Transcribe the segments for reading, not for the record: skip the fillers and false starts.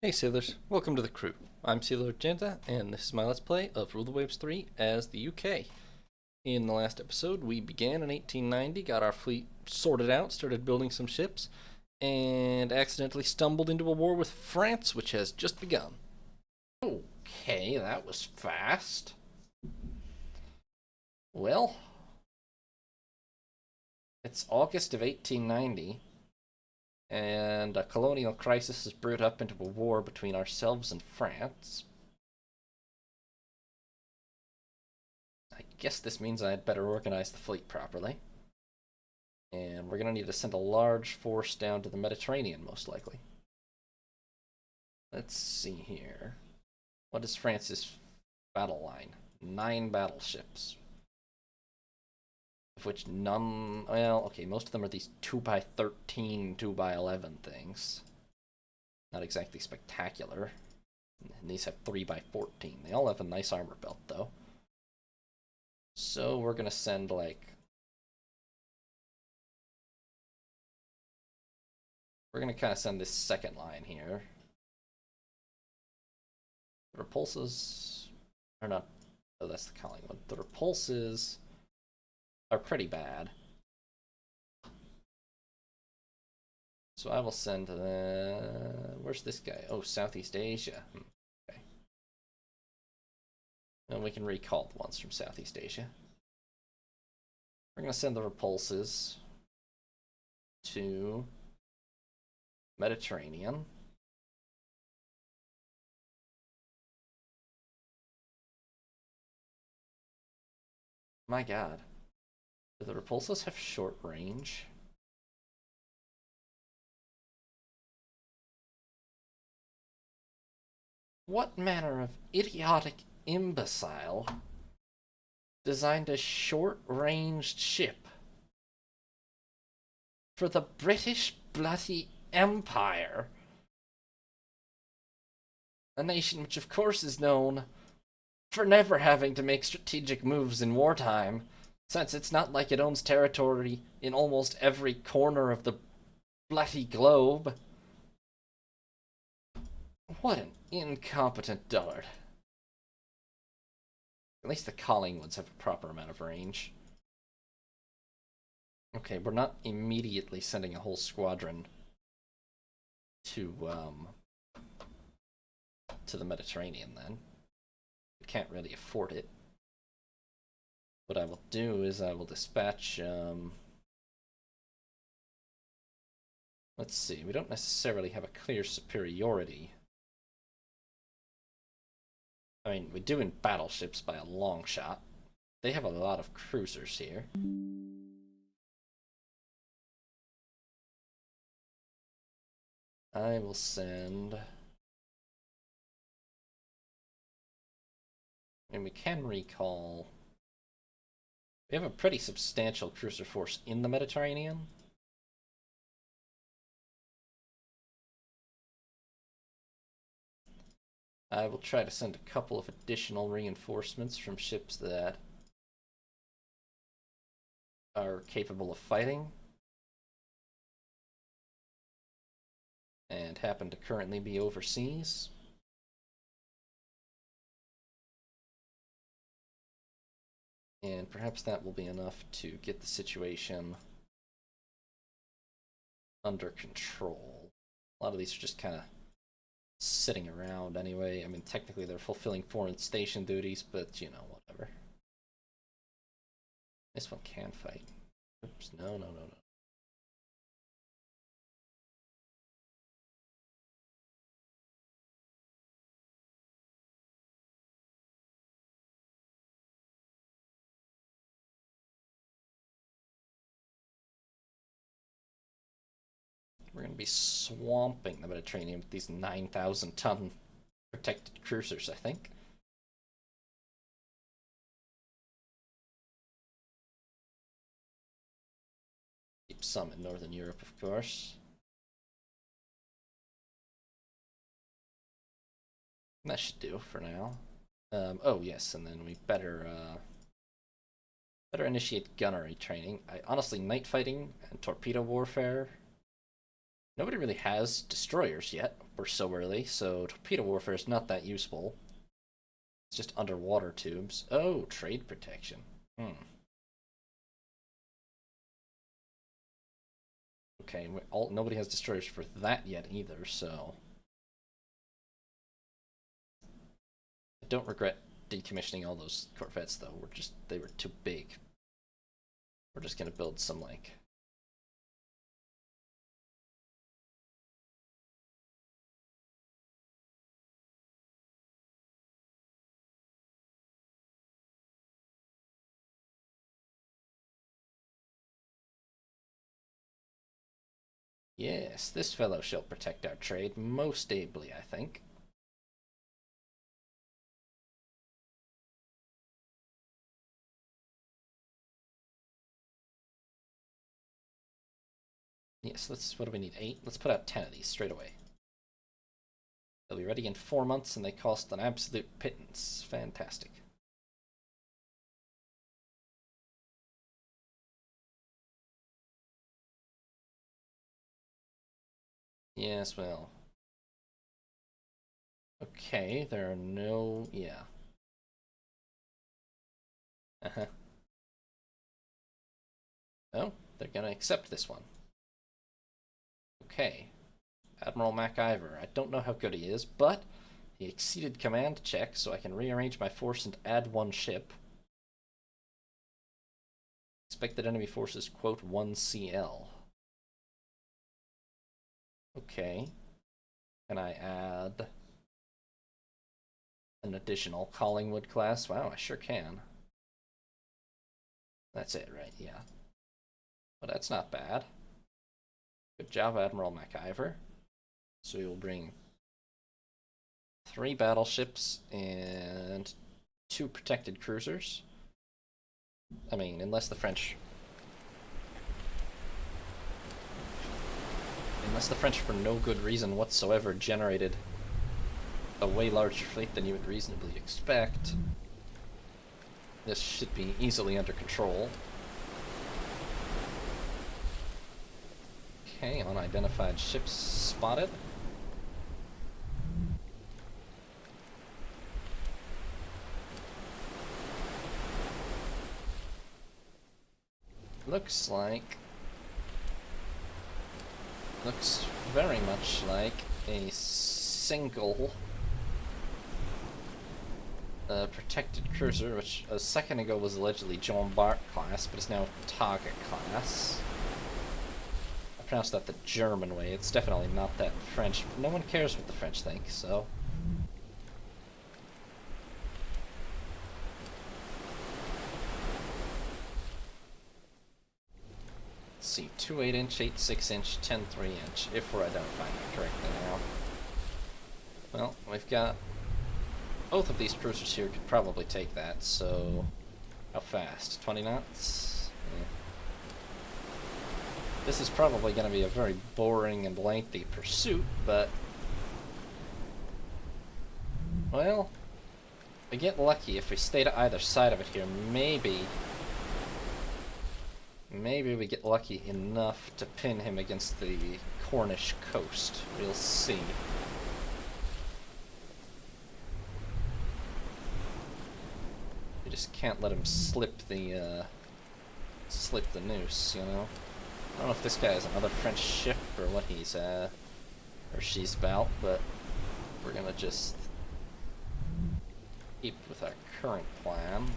Hey sailors, welcome to the crew. I'm Sailor Agenda, and this is my Let's Play of Rule the Waves 3 as the UK. In the last episode, we began in 1890, got our fleet sorted out, started building some ships, and accidentally stumbled into a war with France, which has just begun. Okay, that was fast. Well, it's August of 1890, and a colonial crisis has brewed up into a war between ourselves and France. I guess this means I'd better organize the fleet properly. And we're going to need to send a large force down to the Mediterranean, most likely. Let's see here. What is France's battle line? 9 battleships. Of which none, well, okay, most of them are these 2x13, 2x11 things. Not exactly spectacular. And these have 3x14. They all have a nice armor belt, though. So we're gonna send, like... We're gonna kind of send this second line here. The repulses... Or not... Oh, that's the Collingwood. The repulses are pretty bad. So I will send where's this guy? Oh, Southeast Asia. Okay. And we can recall the ones from Southeast Asia. We're going to send the repulses to Mediterranean. My god. Do the repulses have short range? What manner of idiotic imbecile designed a short-ranged ship for the British bloody Empire? A nation which, of course, is known for never having to make strategic moves in wartime, since it's not like it owns territory in almost every corner of the bloody globe. What an incompetent dullard. At least the Collingwoods have a proper amount of range. Okay, we're not immediately sending a whole squadron to the Mediterranean then. We can't really afford it. What I will do is I will dispatch let's see, we don't necessarily have a clear superiority. I mean, we do in battleships by a long shot. They have a lot of cruisers here. I will send... And we can recall... We have a pretty substantial cruiser force in the Mediterranean. I will try to send a couple of additional reinforcements from ships that are capable of fighting and happen to currently be overseas. And perhaps that will be enough to get the situation under control. A lot of these are just kind of sitting around anyway. I mean, technically they're fulfilling foreign station duties, but, you know, whatever. This one can fight. Oops, no, no, no, no. We're going to be swamping the Mediterranean with these 9,000-ton protected cruisers, I think. Keep some in Northern Europe, of course. That should do for now. Oh, yes, and then we better initiate gunnery training. Honestly, night fighting and torpedo warfare Nobody really has destroyers yet. We're so early, so torpedo warfare is not that useful. It's just underwater tubes. Oh, trade protection. Okay, nobody has destroyers for that yet either, so... I don't regret decommissioning all those corvettes, though. They were too big. We're just gonna build some, like... Yes, this fellow shall protect our trade most ably, I think. Yes, what do we need? 8? Let's put out 10 of these straight away. They'll be ready in 4 months, and they cost an absolute pittance. Fantastic. Yes, well... Okay, there are no... yeah. Uh-huh. Oh, they're gonna accept this one. Okay. Admiral MacIver. I don't know how good he is, but he exceeded command check, so I can rearrange my force and add 1 ship. Expected enemy forces, quote, 1 CL. Okay. Can I add an additional Collingwood class? Wow, I sure can. That's it, right? Yeah. But that's not bad. Good job, Admiral MacIver. So we will bring 3 battleships and 2 protected cruisers. I mean, unless the French, for no good reason whatsoever, generated a way larger fleet than you would reasonably expect, this should be easily under control. Okay, unidentified ships spotted. Looks very much like a single protected cruiser, which a second ago was allegedly Jean Bart class, but is now Target class. I pronounced that the German way. It's definitely not that French. No one cares what the French think, so... Let's see, 2 8-inch, 8 6-inch, 10 3-inch, if we're identifying it correctly now. Well, we've got... both of these cruisers here could probably take that, so... How fast? 20 knots? Yeah. This is probably going to be a very boring and lengthy pursuit, but... well... we get lucky if we stay to either side of it here. Maybe we get lucky enough to pin him against the Cornish coast. We'll see. We just can't let him slip the noose, you know? I don't know if this guy is another French ship or what he's or she's about, but we're gonna just keep with our current plan.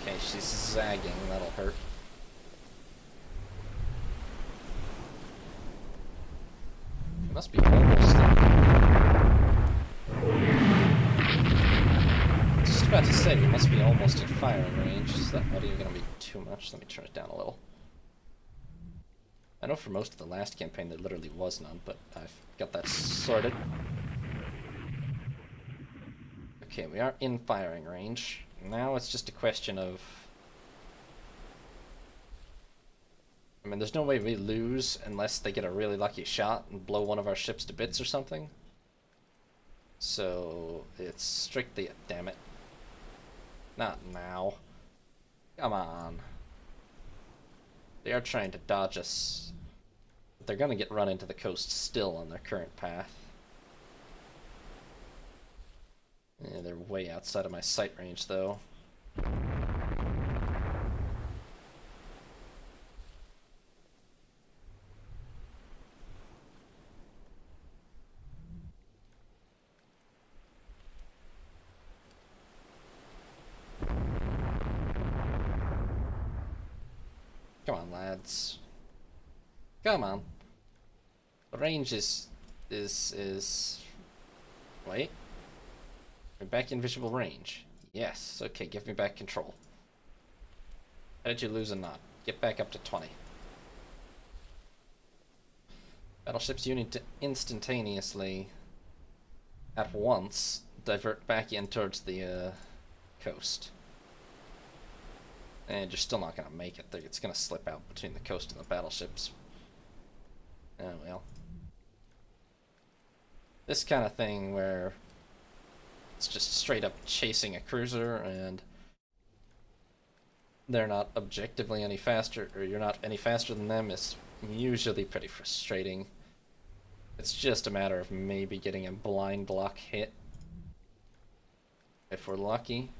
Okay, she's zagging, that'll hurt. It must be almost... I was just about to say, we must be almost at firing range. Is that audio gonna be too much? Let me turn it down a little. I know for most of the last campaign there literally was none, but I've got that sorted. Okay, we are in firing range. Now it's just a question of... I mean, there's no way we lose unless they get a really lucky shot and blow one of our ships to bits or something. So, it's strictly... damn it. Not now. Come on. They are trying to dodge us. But they're gonna get run into the coast still on their current path. Yeah, they're way outside of my sight range, though. Come on, lads. Come on. The range is... Wait. We're back in visible range. Yes. Okay, give me back control. How did you lose a knot? Get back up to 20. Battleships, you need to instantaneously, at once, divert back in towards the coast. And you're still not going to make it. It's going to slip out between the coast and the battleships. Oh well. This kind of thing where it's just straight up chasing a cruiser and they're not objectively any faster, or you're not any faster than them, is usually pretty frustrating. It's just a matter of maybe getting a blind lock hit if we're lucky.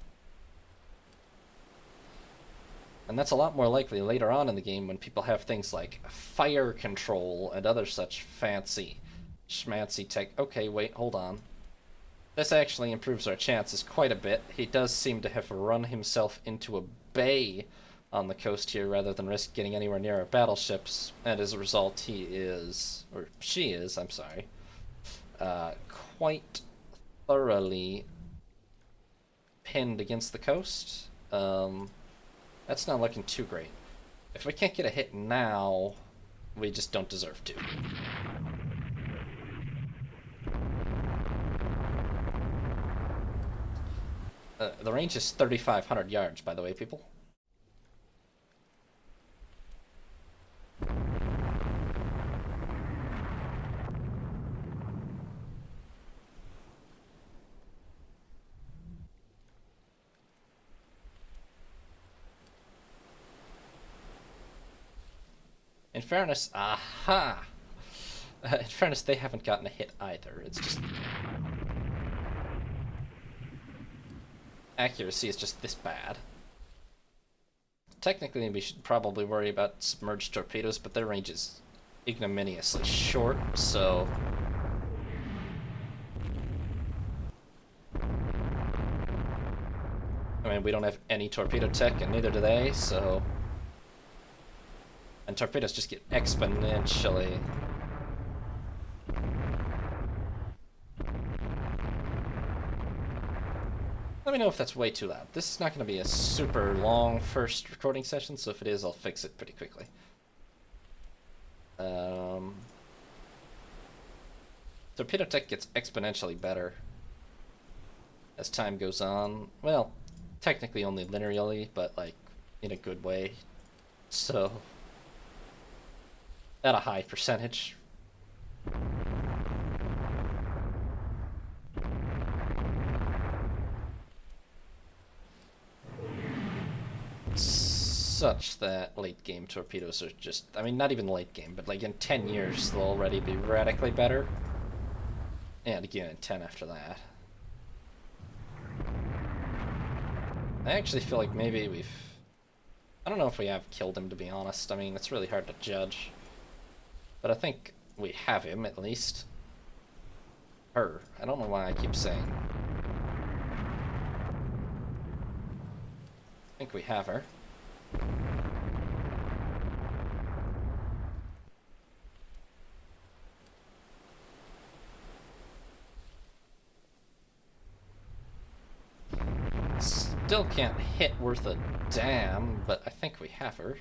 And that's a lot more likely later on in the game when people have things like fire control and other such fancy schmancy tech. Okay, wait, hold on. This actually improves our chances quite a bit. He does seem to have run himself into a bay on the coast here rather than risk getting anywhere near our battleships, and as a result he is, or she is, I'm sorry, quite thoroughly pinned against the coast. That's not looking too great. If we can't get a hit now, we just don't deserve to. The range is 3,500 yards, by the way, people. In fairness, aha! In fairness, they haven't gotten a hit either. It's just... accuracy is just this bad. Technically, we should probably worry about submerged torpedoes, but their range is ignominiously short, so... I mean, we don't have any torpedo tech, and neither do they, so... And torpedoes just get exponentially... Let me know if that's way too loud. This is not going to be a super long first recording session, so if it is, I'll fix it pretty quickly. Torpedo tech gets exponentially better as time goes on. Well, technically only linearly, but like in a good way. So, at a high percentage. Such that late game torpedoes are just, I mean, not even late game, but like in 10 years they'll already be radically better. And again in 10 after that. I actually feel like maybe we've... I don't know if we have killed him, to be honest. I mean, it's really hard to judge. But I think we have him, at least. Her. I don't know why I keep saying. I think we have her. Still can't hit worth a damn, but I think we have her.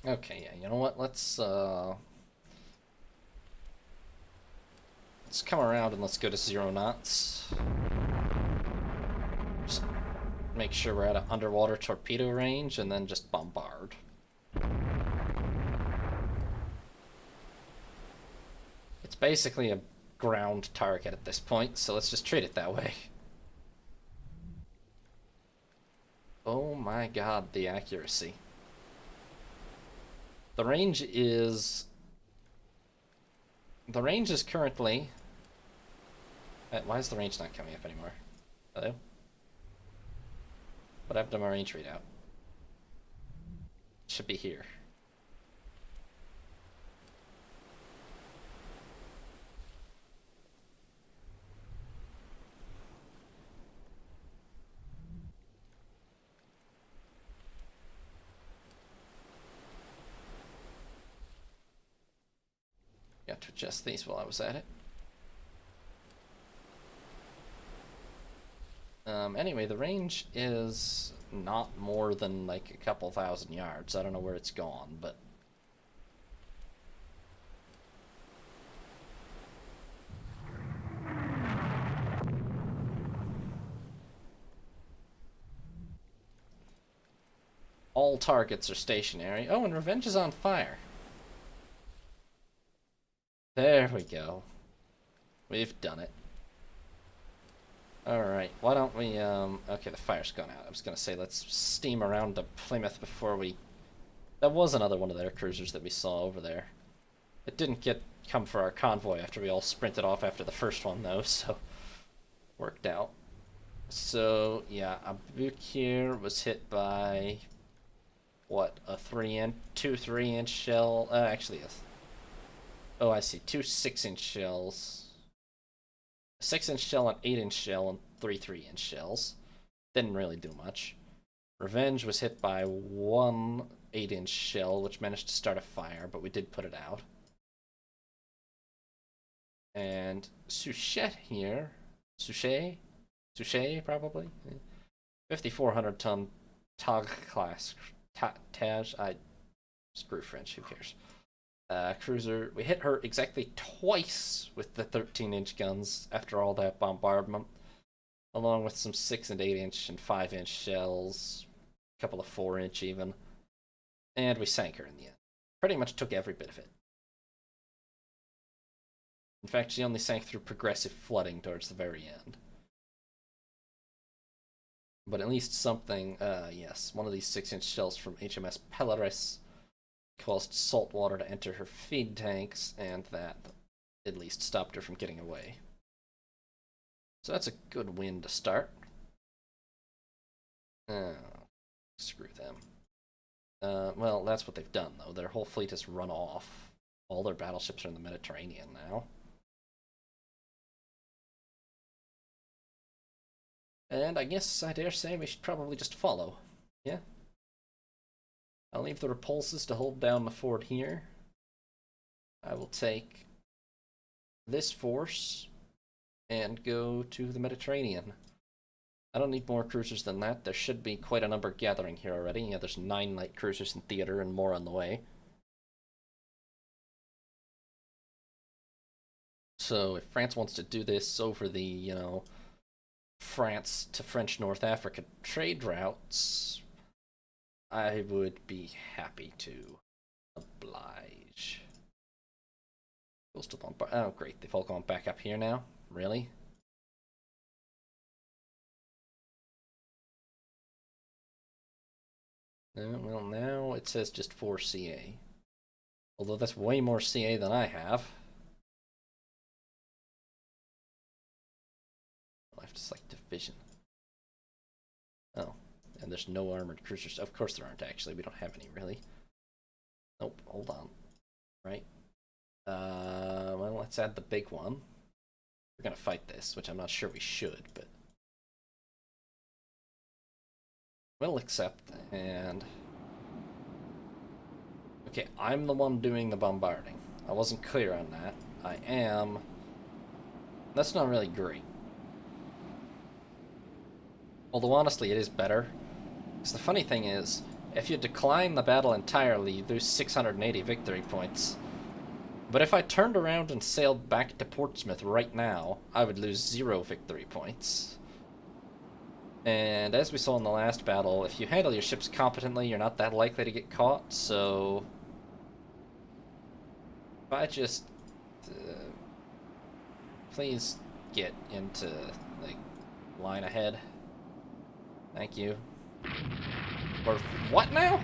Okay, yeah, you know what, let's come around and let's go to 0 knots. Just make sure we're at an underwater torpedo range, and then just bombard. It's basically a ground target at this point, so let's just treat it that way. Oh my god, the accuracy. The range is currently... Why is the range not coming up anymore? Hello? What happened to my range readout? It should be here. Got to adjust these while I was at it. Anyway, the range is not more than like a couple thousand yards. I don't know where it's gone, but... all targets are stationary. Oh, and Revenge is on fire. There we go. We've done it. Alright, why don't we, okay, the fire's gone out. I was gonna say, let's steam around to Plymouth before we... That was another one of their cruisers that we saw over there. It didn't come for our convoy after we all sprinted off after the first one, though, so... Worked out. So, yeah, Abuk here was hit by... What, a 2 3-inch shell? Actually, oh, I see, 2 6-inch shells. 6-inch shell, an 8-inch shell, and 3 3-inch shells. Didn't really do much. Revenge was hit by 1 8-inch shell, which managed to start a fire, but we did put it out. And Suchet here, Suchet probably, 5,400 ton Tag class, Taj, screw French, who cares? Cruiser, we hit her exactly twice with the 13-inch guns after all that bombardment, along with some 6 and 8-inch and 5-inch shells, a couple of 4-inch even, and we sank her in the end. Pretty much took every bit of it. In fact, she only sank through progressive flooding towards the very end. But at least something, yes, one of these 6-inch shells from HMS Polaris caused salt water to enter her feed tanks, and that at least stopped her from getting away. So that's a good win to start. Oh, screw them. Well, that's what they've done, though. Their whole fleet has run off. All their battleships are in the Mediterranean now. And I guess I dare say we should probably just follow. Yeah? I'll leave the repulses to hold down the fort here. I will take this force and go to the Mediterranean. I don't need more cruisers than that. There should be quite a number gathering here already. Yeah, there's 9 light cruisers in theater and more on the way. So if France wants to do this over the, you know, France to French North Africa trade routes, I would be happy to oblige. Coastal bombard. Oh, great. They've all gone back up here now? Really? Well, now it says just 4 CA. Although that's way more CA than I have. I have to select division. Oh. And there's no armored cruisers. Of course there aren't, actually. We don't have any, really. Nope, hold on. Right. Well, let's add the big one. We're gonna fight this, which I'm not sure we should, but... we'll accept, and... okay, I'm the one doing the bombarding. I wasn't clear on that. I am... that's not really great. Although, honestly, it is better. Because the funny thing is, if you decline the battle entirely, you lose 680 victory points. But if I turned around and sailed back to Portsmouth right now, I would lose 0 victory points. And as we saw in the last battle, if you handle your ships competently, you're not that likely to get caught, so... If I just... please get into, like, line ahead. Thank you. Or what now?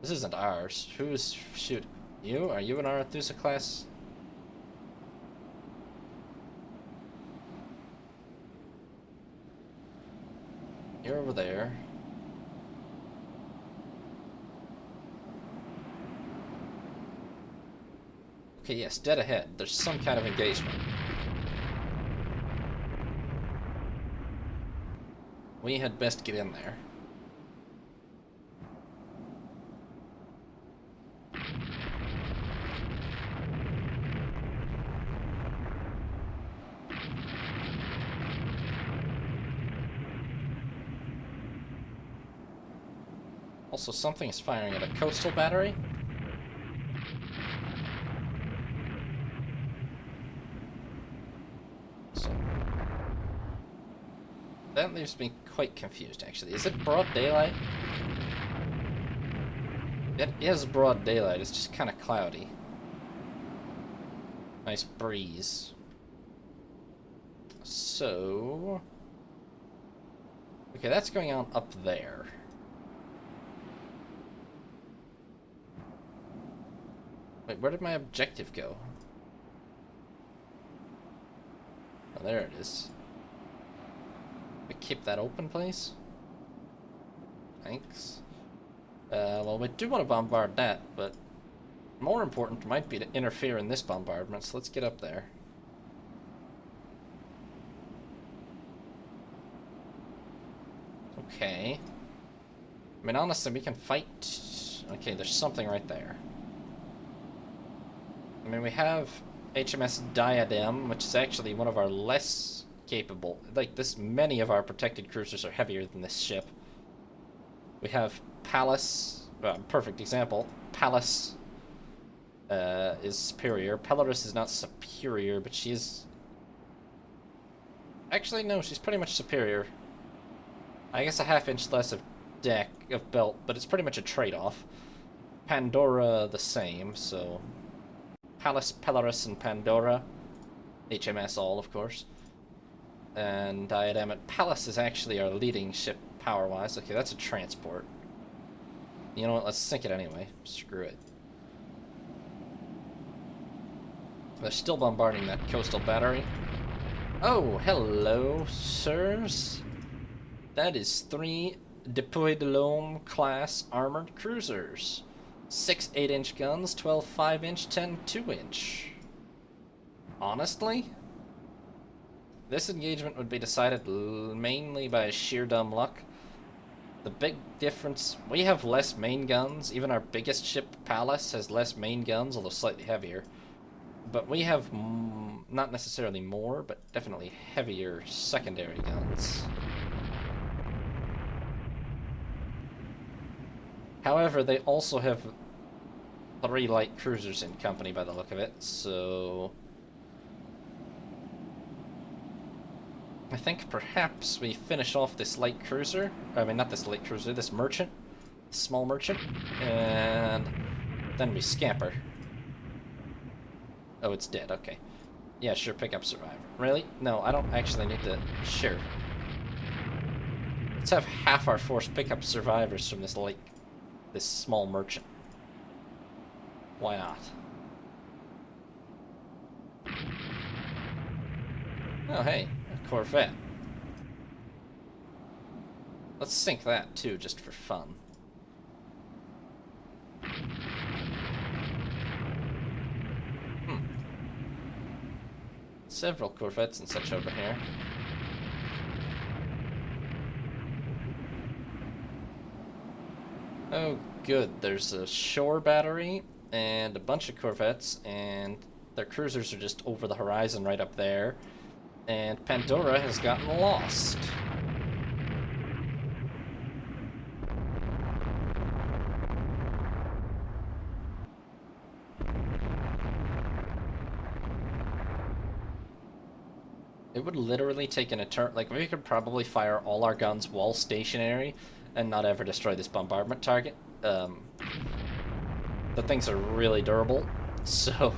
This isn't ours. Who's shooting? You? Are you an Arethusa class? You're over there. Okay, yes, dead ahead. There's some kind of engagement. We had best get in there. Also, something is firing at a coastal battery. So that leaves me quite confused, actually. Is it broad daylight? It is broad daylight, it's just kind of cloudy. Nice breeze. So... okay, that's going on up there. Wait, where did my objective go? Oh, there it is. We keep that open, please? Thanks. Well, we do want to bombard that, but more important might be to interfere in this bombardment, so let's get up there. Okay. I mean, honestly, we can fight... okay, there's something right there. I mean, we have HMS Diadem, which is actually one of our less capable... like, many of our protected cruisers are heavier than this ship. We have Pallas, perfect example. Pallas is superior. Pelorus is not superior, but she is... actually, no, she's pretty much superior. I guess a half-inch less of deck, of belt, but it's pretty much a trade-off. Pandora, the same, so... Pallas, Pelorus, and Pandora. HMS all, of course. And Diadem at Pallas is actually our leading ship power-wise. Okay, that's a transport. You know what, let's sink it anyway. Screw it. They're still bombarding that coastal battery. Oh, hello, sirs. That is 3 Deploy de l'Homme class armored cruisers. 6 8-inch guns, 12 5-inch, 10 2-inch. Honestly, this engagement would be decided mainly by sheer dumb luck. The big difference, we have less main guns. Even our biggest ship, Pallas, has less main guns, although slightly heavier. But we have not necessarily more, but definitely heavier secondary guns. However, they also have 3 light cruisers in company by the look of it, so... I think perhaps we finish off this light cruiser. I mean, not this light cruiser, this merchant. Small merchant. And then we scamper. Oh, it's dead, okay. Yeah, sure, pick up survivor. Really? No, I don't actually need to... sure. Let's have half our force pick up survivors from this light... this small merchant. Why not? Oh, hey, a corvette. Let's sink that, too, just for fun. Several corvettes and such over here. Oh, good. There's a shore battery and a bunch of corvettes, and their cruisers are just over the horizon right up there. And Pandora has gotten lost. It would literally take an eternal... Like, we could probably fire all our guns while stationary and not ever destroy this bombardment target. The things are really durable, so...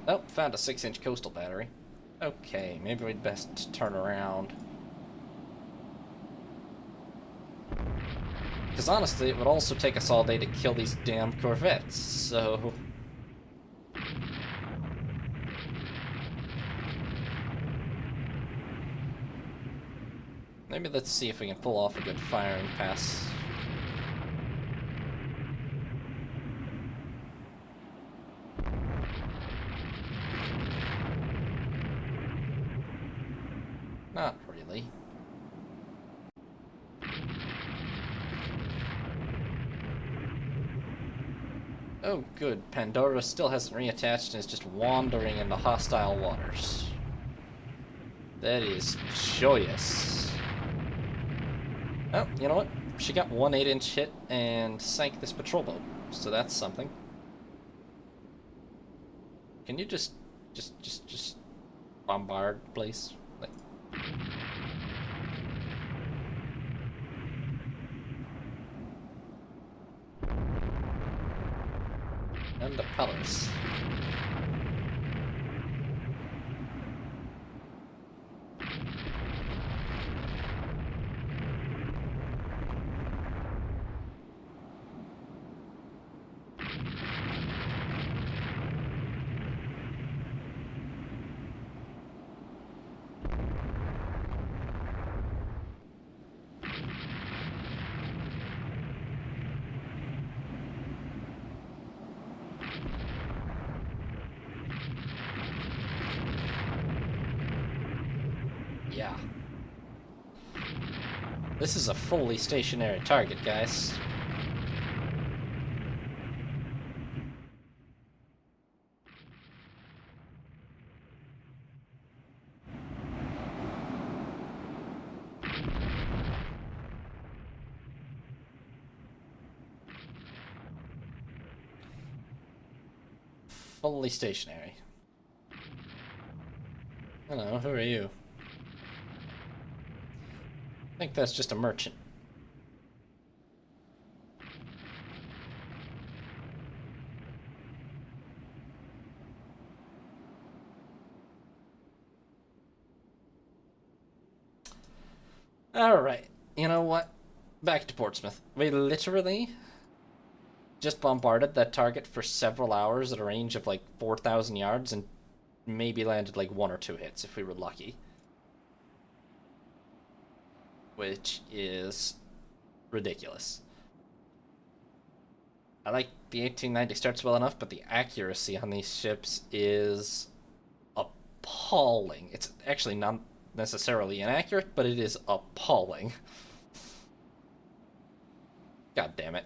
Oh, found a 6-inch coastal battery. Okay, maybe we'd best turn around. Because honestly, it would also take us all day to kill these damn corvettes, so... Maybe let's see if we can pull off a good firing pass. Not really. Oh, good. Pandora still hasn't reattached and is just wandering into hostile waters. That is joyous. Oh, you know what? She got one 8-inch hit and sank this patrol boat, so that's something. Can you just bombard, please? Like... And the pillars. Yeah. This is a fully stationary target, guys. Fully stationary. Hello, who are you? I think that's just a merchant. Alright, you know what? Back to Portsmouth. We literally just bombarded that target for several hours at a range of like 4,000 yards and maybe landed like 1 or 2 hits if we were lucky. Which is ridiculous. I like the 1890 starts well enough, but the accuracy on these ships is appalling. It's actually not necessarily inaccurate, but it is appalling. God damn it.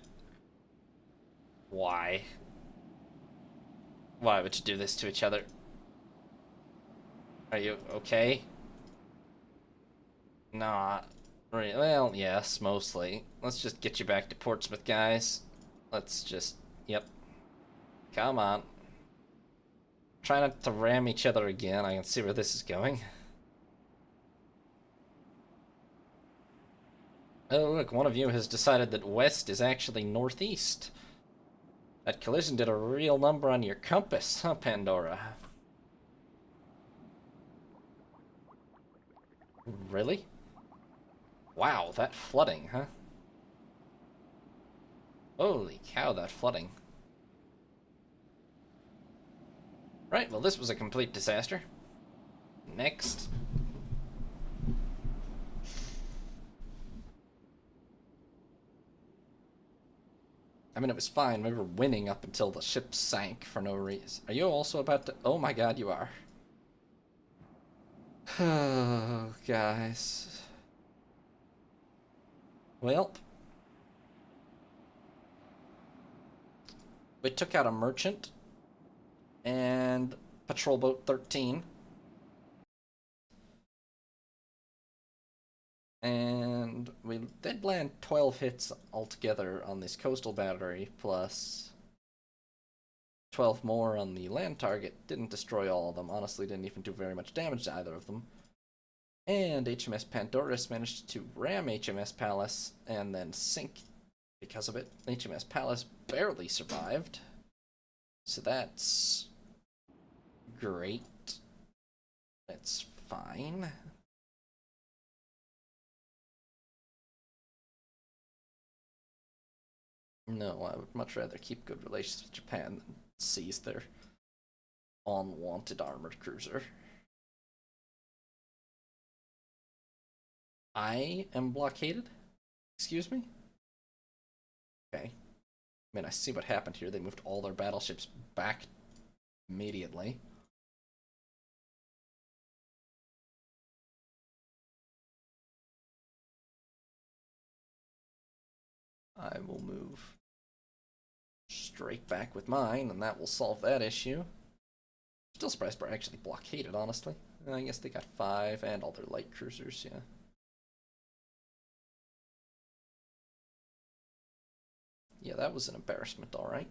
Why? Why would you do this to each other? Are you okay? Not really. Well, yes, mostly. Let's just get you back to Portsmouth, guys. Let's just... Yep. Come on. Try not to ram each other again. I can see where this is going. Oh, look, one of you has decided that west is actually northeast. That collision did a real number on your compass, huh, Pandora? Really? Wow, that flooding, huh? Holy cow, that flooding. Right, well, this was a complete disaster. Next. I mean, it was fine. We were winning up until the ship sank for no reason. Are you also about to... Oh my god, you are. Oh, guys. Well. We took out a merchant. And patrol boat 13. And we did land 12 hits altogether on this coastal battery, plus 12 more on the land target. Didn't destroy all of them. Honestly, didn't even do very much damage to either of them. And HMS Pandoris managed to ram HMS Palace and then sink because of it. HMS Palace barely survived. So that's great. That's fine. No, I would much rather keep good relations with Japan than seize their unwanted armored cruiser. I am blockaded? Excuse me? Okay. I mean, I see what happened here. They moved all their battleships back immediately. I will move straight back with mine, and that will solve that issue. Still surprised we're actually blockaded, honestly. I guess they got 5 and all their light cruisers, yeah. Yeah, that was an embarrassment, alright.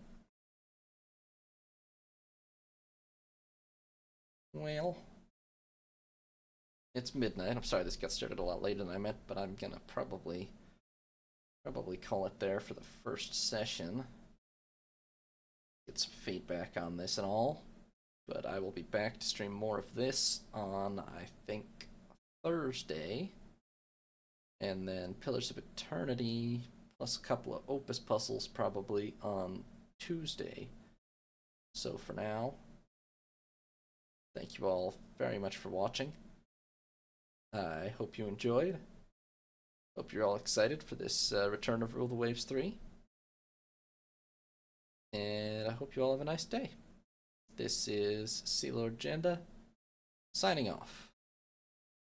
Well, it's midnight. I'm sorry this got started a lot later than I meant, but I'm gonna probably call it there for the first session. Get some feedback on this and all. But I will be back to stream more of this on, I think, Thursday. And then Pillars of Eternity, plus a couple of Opus puzzles probably on Tuesday. So for now, thank you all very much for watching. I hope you enjoyed. Hope you're all excited for this return of Rule the Waves 3. And I hope you all have a nice day. This is Sea Lord Janda, signing off.